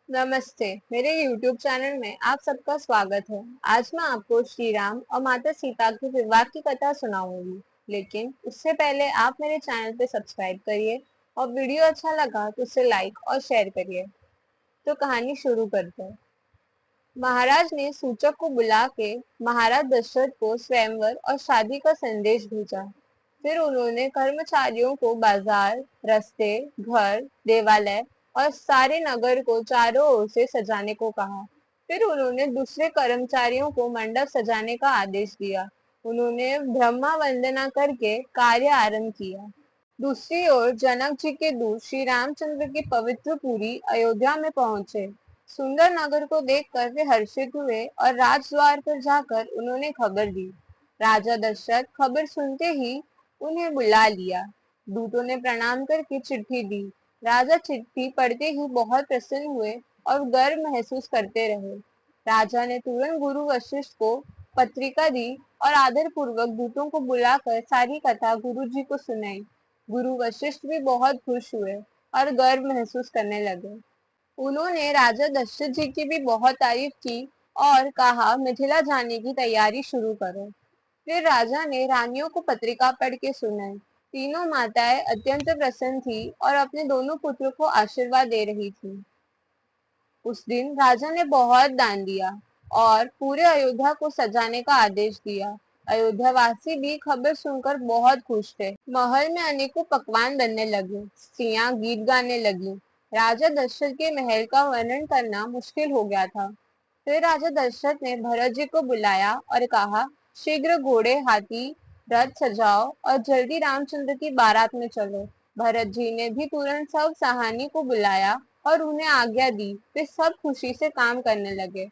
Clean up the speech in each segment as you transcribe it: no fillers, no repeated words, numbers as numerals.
नमस्ते। मेरे YouTube channel में आप सबका स्वागत है। आज मैं आपको श्री राम और माता सीता के विवाह की कथा सुनाऊंगी। लेकिन उससे पहले आप मेरे चैनल पे सब्सक्राइब करिए और वीडियो अच्छा लगा तो उसे लाइक और शेयर करिए। तो कहानी शुरू करते हैं। महाराज ने सूचक को बुला के महाराज दशरथ को स्वयंवर और शादी का संदेश भेजा। फिर उन्होंने कर्मचारियों को बाजार, रास्ते, घर, देवालय और सारे नगर को चारों ओर से सजाने को कहा। फिर उन्होंने दूसरे कर्मचारियों को मंडप सजाने का आदेश दिया। उन्होंने ब्रह्मा वंदना करके कार्य आरंभ किया। दूसरी ओर जनक जी के दूत श्री रामचंद्र की पवित्र पुरी अयोध्या में पहुंचे। सुंदर नगर को देखकर वे हर्षित हुए और राजद्वार पर जाकर उन्होंने खबर दी। राजा दशरथ खबर सुनते ही उन्हें बुला लिया। दूतों ने प्रणाम करके चिट्ठी दी। राजा चिट्ठी पढ़ते ही बहुत प्रसन्न हुए और गर्व महसूस करते रहे। राजा ने तुरंत गुरु वशिष्ठ को पत्रिका दी और आदर पूर्वक दूतों को बुलाकर सारी कथा गुरु जी को सुनाई। गुरु वशिष्ठ भी बहुत खुश हुए और गर्व महसूस करने लगे। उन्होंने राजा दशरथ जी की भी बहुत तारीफ की और कहा मिथिला जाने की तैयारी शुरू करो। फिर राजा ने रानियों को पत्रिका पढ़ के सुनाई। तीनों माताएं अत्यंत प्रसन्न थी और अपने दोनों पुत्रों को आशीर्वाद दे रही थी। उस दिन राजा ने बहुत दान दिया और पूरे अयोध्या को सजाने का आदेश दिया। अयोध्या वासी भी खबर सुनकर बहुत खुश थे। महल में अनेकों पकवान बनने लगे। स्त्रियां गीत गाने लगी। राजा दशरथ के महल का वर्णन करना मुश्किल हो गया था। फिर राजा दशरथ ने भरत जी को बुलाया और कहा, शीघ्र घोड़े, हाथी, रथ सजाओ और जल्दी रामचंद्र की बारात में चलो। भरत जी ने भी तुरंत सब सहानी को बुलाया और उन्हें आज्ञा दी। वे सब खुशी से काम करने लगे।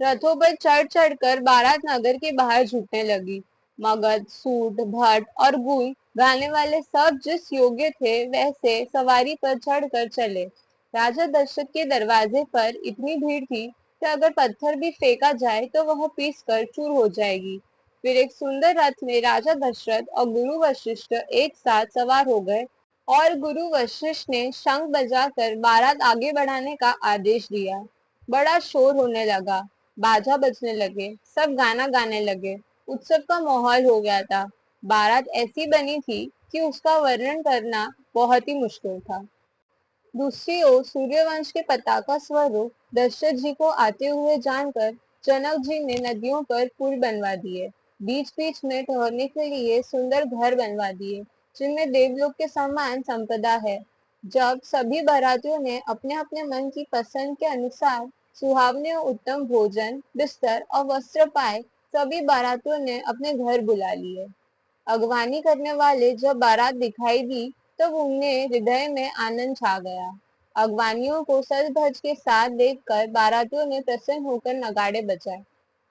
रथों पर चढ़ चढ़कर बारात नगर के बाहर जुटने लगी। मगध, सूट, भट्ट और गुल गाने वाले सब जिस योग्य थे वैसे सवारी पर चढ़कर चले। राजा दशरथ के दरवाजे पर इतनी भीड़ थी कि अगर पत्थर भी फेंका जाए तो वह पीस कर चूर हो जाएगी। फिर एक सुंदर रथ में राजा दशरथ और गुरु वशिष्ठ एक साथ सवार हो गए और गुरु वशिष्ठ ने शंख बजाकर बारात आगे बढ़ाने का आदेश दिया। बड़ा शोर होने लगा, बाजा बजने लगे, सब गाना गाने लगे। उत्सव का माहौल हो गया था। बारात ऐसी बनी थी कि उसका वर्णन करना बहुत ही मुश्किल था। दूसरी ओर सूर्यवंश के पताका स्वरूप दशरथ जी को आते हुए जानकर जनक जी ने नदियों पर पुल बनवा दिए। बीच बीच में ठहरने के लिए सुंदर घर बनवा दिए जिनमें देवलोक के समान संपदा है। जब सभी बारातियों ने अपने अपने मन की पसंद के अनुसार सुहावने और उत्तम भोजन, बिस्तर और वस्त्र पाए, सभी बारातियों ने अपने घर बुला लिए। अगवानी करने वाले जब बारात दिखाई दी तब उन्हें हृदय में आनंद छा गया। अगवानियों को सज धज के साथ देखकर बारातियों ने प्रसन्न होकर नगाड़े बजाए।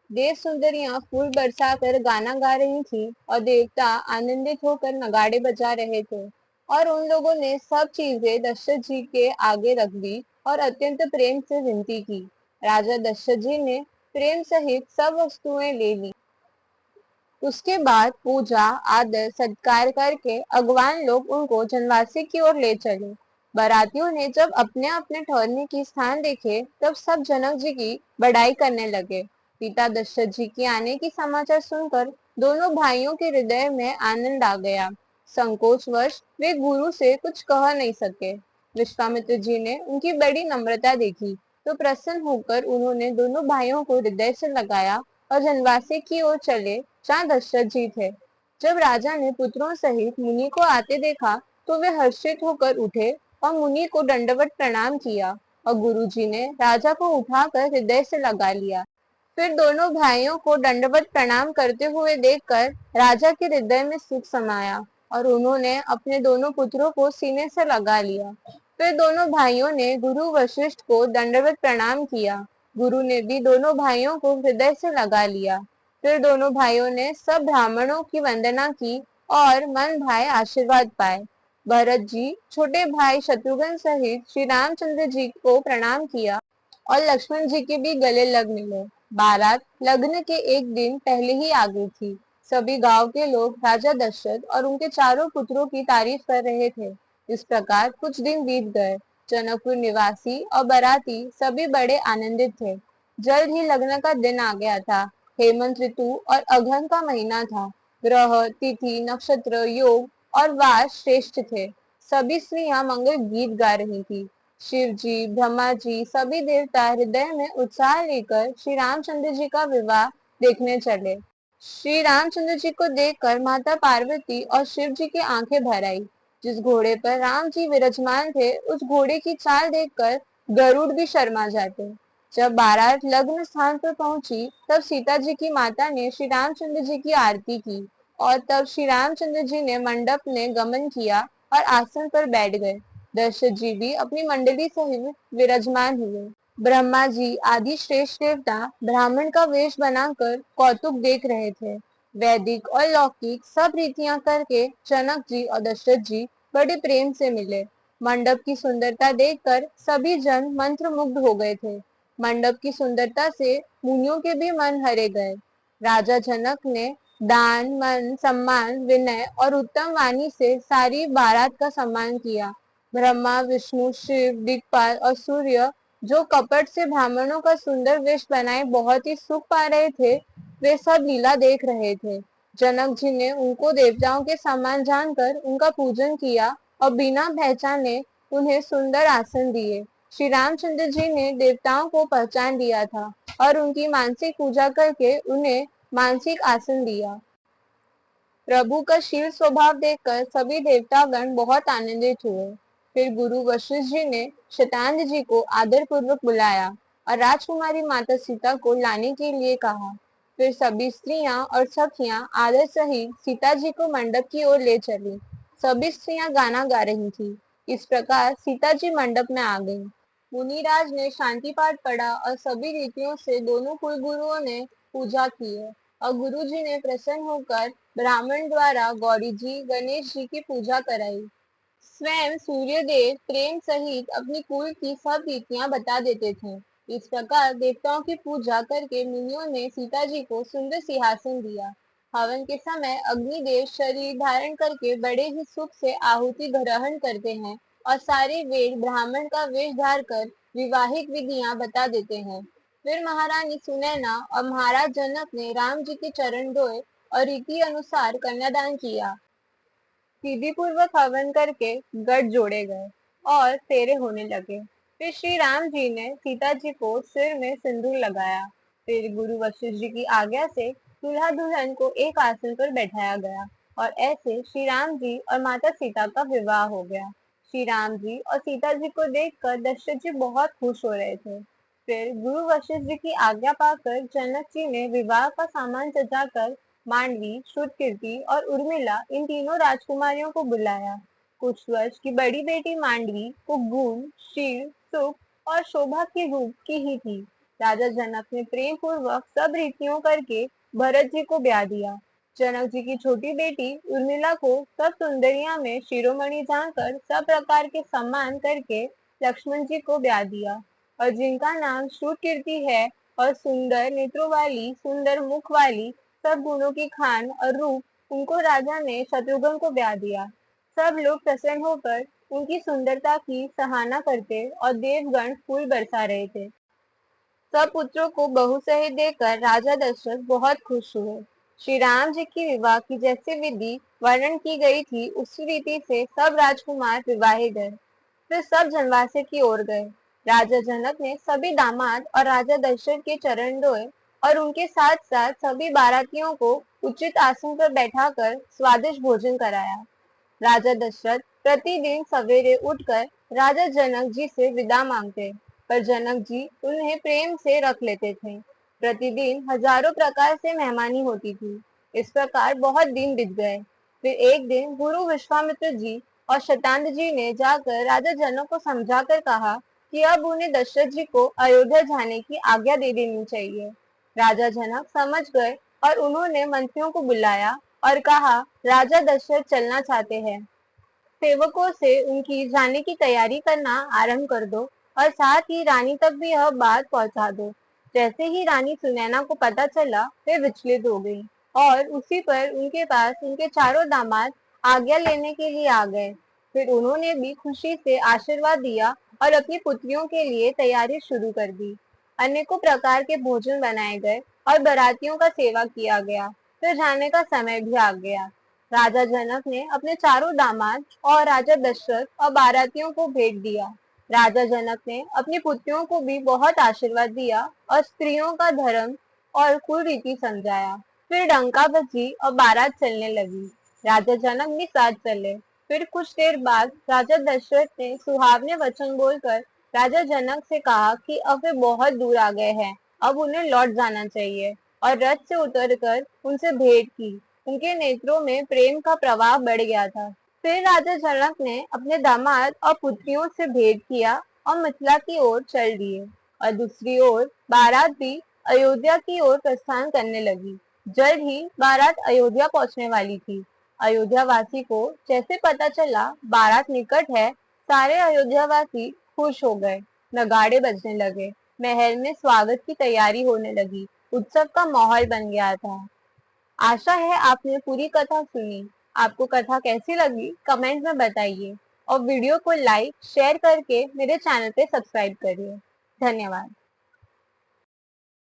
देव सुंदरियां फूल बरसाकर गाना गा रही थी और देवता आनंदित होकर नगाड़े बजा रहे थे। और उन लोगों ने सब चीजें दशरथ जी के आगे रख दी और अत्यंत प्रेम से विनती की। राजा दशरथ जी ने प्रेम सहित सब वस्तुएं ले ली। उसके बाद पूजा, आदर, सत्कार करके अगवान लोग उनको जनवासी की ओर ले चले। बारातियों ने जब अपने अपने ठहरने की स्थान देखे तब सब जनक जी की बड़ाई करने लगे। पिता दशरथ जी के आने की समाचार सुनकर दोनों भाइयों के हृदय में आनंद आ गया। संकोचवश वे गुरु से कुछ कह नहीं सके। विश्वामित्र जी ने उनकी बड़ी नम्रता देखी तो प्रसन्न होकर उन्होंने दोनों भाइयों को हृदय से लगाया और जनवासी की ओर चले जहाँ दशरथ जी थे। जब राजा ने पुत्रों सहित मुनि को आते देखा तो वे हर्षित होकर उठे और मुनि को दंडवत प्रणाम किया और गुरु जी ने राजा को उठाकर हृदय से लगा लिया। फिर दोनों भाइयों को दंडवत प्रणाम करते हुए देखकर राजा के हृदय में सुख समाया और उन्होंने अपने दोनों पुत्रों को सीने से लगा लिया। फिर दोनों भाइयों ने गुरु वशिष्ठ को दंडवत प्रणाम किया। गुरु ने भी दोनों भाइयों को हृदय से लगा लिया। फिर दोनों भाइयों ने सब ब्राह्मणों की वंदना की और मन भाए आशीर्वाद पाए। भरत जी छोटे भाई शत्रुघ्न सहित श्री रामचंद्र जी को प्रणाम किया और लक्ष्मण जी के भी गले लग मिले। बारात लग्न के एक दिन पहले ही आ गई थी। सभी गांव के लोग राजा दशरथ और उनके चारों पुत्रों की तारीफ कर रहे थे। इस प्रकार कुछ दिन बीत गए। जनकपुर निवासी और बाराती सभी बड़े आनंदित थे। जल्द ही लग्न का दिन आ गया था। हेमंत ऋतु और अगहन का महीना था। ग्रह, तिथि, नक्षत्र, योग और वार श्रेष्ठ थे। सभी स्त्रियां मंगल गीत गा रही थी। शिव जी, ब्रह्मा जी, सभी देवता हृदय में उत्साह लेकर श्री रामचंद्र जी का विवाह देखने चले। श्री रामचंद्र जी को देखकर माता पार्वती और शिव जी की आंखें भर आई। जिस घोड़े पर राम जी विराजमान थे, उस घोड़े की चाल देखकर गरुड़ भी शर्मा जाते। जब बारात लग्न स्थान पर पहुंची, तब सीता जी की माता ने श्री रामचंद्र जी की आरती की और तब श्री रामचंद्र जी ने मंडप में गमन किया और आसन पर बैठ गए। दशरथ जी भी अपनी मंडली सहित विराजमान हुए। ब्रह्मा जी आदि श्रेष्ठ देवता ब्राह्मण का वेश बनाकर कौतुक देख रहे थे। वैदिक और लौकिक सब रीतियां करके जनक जी और दशरथ जी बड़े प्रेम से मिले। मंडप की सुंदरता देखकर सभी जन मंत्रमुग्ध हो गए थे। मंडप की सुंदरता से मुनियों के भी मन हरे गए। राजा जनक ने दान, मन, सम्मान, विनय और उत्तम वाणी से सारी बारात का सम्मान किया। ब्रह्मा, विष्णु, शिव, दिक्पाल और सूर्य जो कपट से ब्राह्मणों का सुंदर वेश बनाए बहुत ही सुख पा रहे थे, वे सब लीला देख रहे थे। जनक जी ने उनको देवताओं के समान जानकर उनका पूजन किया और बिना पहचाने उन्हें सुंदर आसन दिए। श्री रामचंद्र जी ने देवताओं को पहचान दिया था और उनकी मानसिक पूजा करके उन्हें मानसिक आसन दिया। प्रभु का शील स्वभाव देखकर सभी देवतागण बहुत आनंदित हुए। फिर गुरु वशिष्ठ जी ने शतानंद जी को आदर पूर्वक बुलाया और राजकुमारी माता सीता को लाने के लिए कहा। फिर सभी स्त्रियां और सखियां आदर सहित सीता जी को मंडप की ओर ले चली। सभी स्त्रियां गाना गा रही थी। इस प्रकार सीता जी मंडप में आ गईं। मुनिराज ने शांति पाठ पढ़ा और सभी रीतियों से दोनों कुल गुरुओं ने पूजा की है और गुरु जी ने प्रसन्न होकर ब्राह्मण द्वारा गौरी जी, गणेश जी की पूजा कराई। स्वयं सूर्यदेव प्रेम सहित अपनी कुल की सब रीतियां बता देते थे। इस प्रकार देवताओं की पूजा करके मुनियों ने सीता जी को सुंदर सिंहासन दिया। हवन के समय अग्निदेव शरीर धारण करके बड़े ही सुख से आहुति ग्रहण करते हैं और सारे वेद ब्राह्मण का वेश धार कर विवाहिक विधियां बता देते हैं। फिर महारानी सुनैना और महाराज जनक ने राम जी के चरण धोए और रीति अनुसार कन्यादान किया। विधि पूर्वक हवन करके गठ जोड़े गए और फेरे होने लगे। फिर श्री राम जी ने सीता जी को सिर में सिंदूर लगाया। फिर गुरु वशिष्ठ जी की आज्ञा से दूल्हा दुल्हन को एक आसन पर बैठाया गया और ऐसे श्री राम जी और माता सीता का विवाह हो गया। श्री राम जी और सीता जी को देखकर दशरथ जी बहुत खुश हो रहे थे। फिर गुरु वशिष्ठ जी की आज्ञा पाकर जनक जी ने विवाह का सामान सजाकर मांडवी, श्रुतकीर्ति और उर्मिला इन तीनों राजकुमारियों को बुलाया। कुछ वर्ष की बड़ी बेटी मांडवी को गुण, शील, सुख और शोभा के रूप की ही थी। राजा जनक ने प्रेम पूर्वक सब रीतियों करके भरत जी को ब्याह दिया। जनक जी की छोटी बेटी उर्मिला को सब सुंदरियां में शिरोमणि जानकर सब प्रकार के सम्मान करके लक्ष्मण जी को ब्याह दिया और जिनका नाम श्रुतकीर्ति है और सुंदर नेत्रों वाली, सुंदर मुख वाली, सब गुणों की खान और रूप उनको राजा ने शत्रुघ्न को ब्याह दिया। सब लोग प्रसन्न होकर उनकी सुंदरता की सराहना करते और देवगण फूल बरसा रहे थे। सब पुत्रों को बहू सहित देकर राजा दशरथ बहुत खुश हुए। श्री राम जी की विवाह की जैसी विधि वर्णन की गई थी, उसी रीति से सब राजकुमार विवाहे गए। फिर सब जनवासे की ओर गए। राजा जनक ने सभी दामाद और राजा दशरथ के चरण धोए और उनके साथ साथ सभी बारातियों को उचित आसन पर बैठाकर स्वादिष्ट भोजन कराया। राजा दशरथ प्रतिदिन सवेरे उठकर राजा जनक जी से विदा मांगते, पर जनक जी उन्हें प्रेम से रख लेते थे। प्रतिदिन हजारों प्रकार से मेहमानी होती थी। इस प्रकार बहुत दिन बीत गए। फिर एक दिन गुरु विश्वामित्र जी और शतानंद जी ने जाकर राजा जनक को समझाकर कहा कि अब उन्हें दशरथ जी को अयोध्या जाने की आज्ञा दे देनी चाहिए। राजा जनक समझ गए और उन्होंने मंत्रियों को बुलाया और कहा, राजा दशरथ चलना चाहते हैं, सेवकों से उनकी जाने की तैयारी करना आरंभ कर दो और साथ ही रानी तक भी यह बात पहुंचा दो। जैसे ही रानी सुनैना को पता चला, वे विचलित हो गई और उसी पर उनके पास उनके चारों दामाद आज्ञा लेने के लिए आ गए। फिर उन्होंने भी खुशी से आशीर्वाद दिया और अपनी पुत्रियों के लिए तैयारी शुरू कर दी। अनेकों प्रकार के भोजन बनाए गए और बारातियों का सेवा किया गया। फिर जाने का समय भी आ गया। राजा जनक ने अपने चारों दामाद और राजा दशरथ और बारातियों को भेंट दिया। राजा जनक ने अपनी पुत्रियों को भी बहुत आशीर्वाद दिया और स्त्रियों का धर्म और कुल रीति समझाया। फिर डंका बजी और बारात चलने लगी। राजा जनक भी साथ चले। फिर कुछ देर बाद राजा दशरथ ने सुहावने वचन बोलकर राजा जनक से कहा कि अब वे बहुत दूर आ गए हैं, अब उन्हें लौट जाना चाहिए, और रथ से उतरकर उनसे भेंट की। उनके नेत्रों में प्रेम का प्रवाह बढ़ गया था। फिर राजा जनक ने अपने दामाद और पुत्रियों से भेंट किया और मिथिला की ओर चल दिए, और दूसरी ओर बारात भी अयोध्या की ओर प्रस्थान करने लगी। जल्द ही बारात अयोध्या पहुंचने वाली थी। अयोध्या वासी को जैसे पता चला बारात निकट है, सारे अयोध्या वासी खुश हो गए। नगाड़े बजने लगे, महल में स्वागत की तैयारी होने लगी, उत्सव का माहौल बन गया था। आशा है आपने पूरी कथा सुनी। आपको कथा कैसी लगी कमेंट में बताइए, और वीडियो को लाइक शेयर करके मेरे चैनल पे सब्सक्राइब करिए। धन्यवाद।